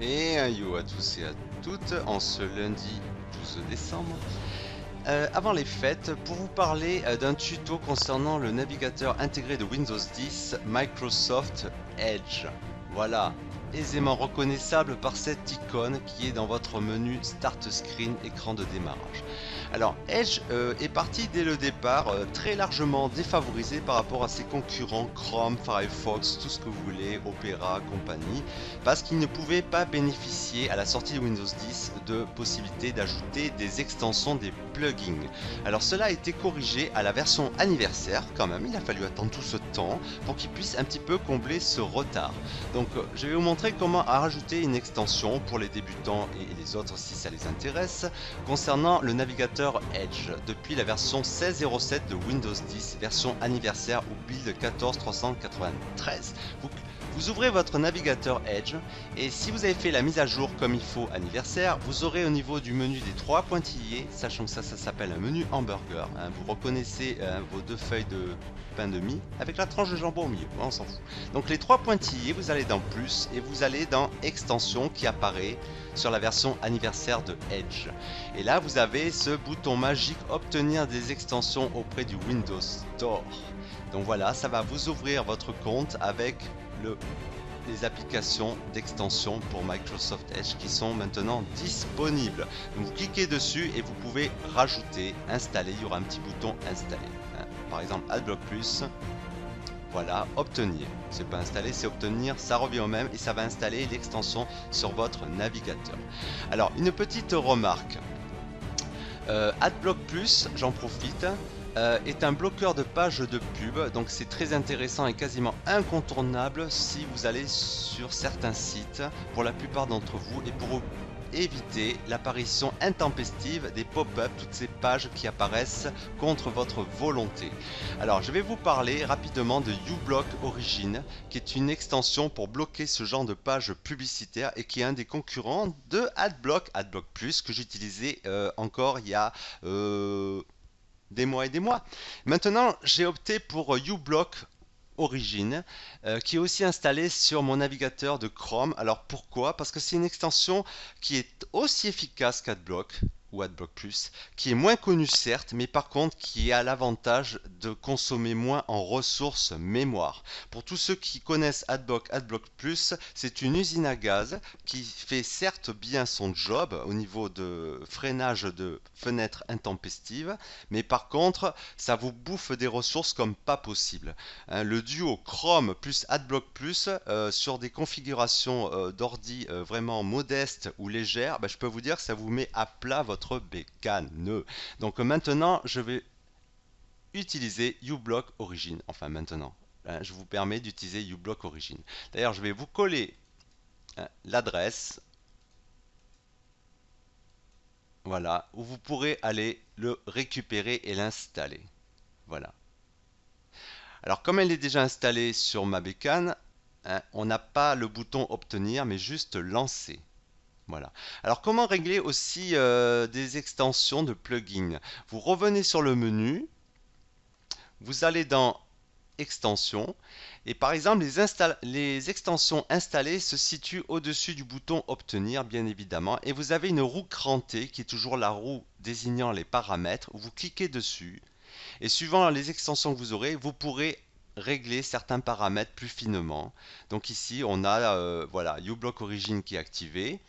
Et un yo à tous et à toutes en ce lundi 12 décembre. Avant les fêtes, pour vous parler d'un tuto concernant le navigateur intégré de Windows 10 Microsoft Edge. Voilà, aisément reconnaissable par cette icône qui est dans votre menu Start Screen, écran de démarrage. Alors Edge est parti dès le départ très largement défavorisé par rapport à ses concurrents Chrome, Firefox, tout ce que vous voulez, Opera, compagnie, parce qu'il ne pouvait pas bénéficier à la sortie de Windows 10 de possibilité d'ajouter des extensions, des plugins. Alors cela a été corrigé à la version anniversaire quand même, il a fallu attendre tout ce temps pour qu'il puisse un petit peu combler ce retard. Donc je vais vous montrer comment rajouter une extension pour les débutants et les autres si ça les intéresse concernant le navigateur Edge depuis la version 16.07 de Windows 10 version anniversaire ou build 14.393. Vous ouvrez votre navigateur Edge et si vous avez fait la mise à jour comme il faut anniversaire, vous aurez au niveau du menu des trois pointillés, sachant que ça s'appelle un menu hamburger. Vous reconnaissez vos deux feuilles de pain de mie avec la tranche de jambon au milieu, on s'en fout. Donc les trois pointillés, vous allez dans plus et vous allez dans extension qui apparaît sur la version anniversaire de Edge. Et là vous avez ce bouton magique obtenir des extensions auprès du Windows Store. Donc voilà, ça va vous ouvrir votre compte avec les applications d'extension pour Microsoft Edge qui sont maintenant disponibles. Donc vous cliquez dessus et vous pouvez rajouter, installer, il y aura un petit bouton installer. Par exemple AdBlock Plus, voilà, obtenir. C'est pas installer, c'est obtenir, ça revient au même et ça va installer l'extension sur votre navigateur. Alors une petite remarque. AdBlock Plus, j'en profite, est un bloqueur de pages de pub, donc c'est très intéressant et quasiment incontournable si vous allez sur certains sites, pour la plupart d'entre vous, et pour éviter l'apparition intempestive des pop-up, toutes ces pages qui apparaissent contre votre volonté. Alors je vais vous parler rapidement de uBlock Origin, qui est une extension pour bloquer ce genre de pages publicitaires et qui est un des concurrents de AdBlock, AdBlock Plus, que j'utilisais encore il y a des mois et des mois. Maintenant, j'ai opté pour uBlock Origin, qui est aussi installé sur mon navigateur de Chrome. Alors pourquoi? Parce que c'est une extension qui est aussi efficace qu'AdBlock ou AdBlock Plus, qui est moins connue certes, mais par contre qui a l'avantage de consommer moins en ressources mémoire. Pour tous ceux qui connaissent AdBlock, AdBlock Plus, c'est une usine à gaz qui fait certes bien son job au niveau de freinage de fenêtres intempestives, mais par contre, ça vous bouffe des ressources comme pas possible. Le duo Chrome plus AdBlock Plus sur des configurations d'ordi vraiment modestes ou légères, je peux vous dire que ça vous met à plat votre bécane. Donc maintenant, je vais utiliser uBlock Origin. Enfin maintenant, je vous permets d'utiliser uBlock Origin. D'ailleurs, je vais vous coller l'adresse. Voilà, où vous pourrez aller le récupérer et l'installer. Voilà. Alors comme elle est déjà installée sur ma bécane, on n'a pas le bouton obtenir mais juste lancer. Voilà. Alors comment régler aussi des extensions de plugins? Vous revenez sur le menu, vous allez dans extensions et par exemple les extensions installées se situent au-dessus du bouton obtenir bien évidemment et vous avez une roue crantée qui est toujours la roue désignant les paramètres où vous cliquez dessus et suivant les extensions que vous aurez, vous pourrez régler certains paramètres plus finement. Donc ici, on a voilà, uBlock Origin qui est activé.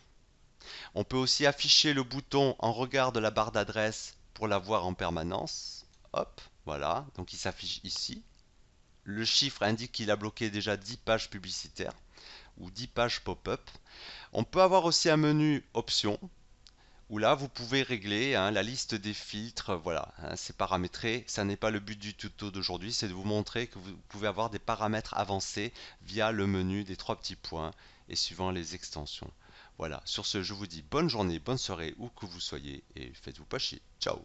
On peut aussi afficher le bouton en regard de la barre d'adresse pour l'avoir en permanence. Hop, voilà, donc il s'affiche ici. Le chiffre indique qu'il a bloqué déjà 10 pages publicitaires ou 10 pages pop-up. On peut avoir aussi un menu options où là vous pouvez régler la liste des filtres, voilà, c'est paramétré. Ça n'est pas le but du tuto d'aujourd'hui, c'est de vous montrer que vous pouvez avoir des paramètres avancés via le menu des trois petits points et suivant les extensions. Voilà, sur ce je vous dis bonne journée, bonne soirée où que vous soyez et faites-vous pas chier. Ciao.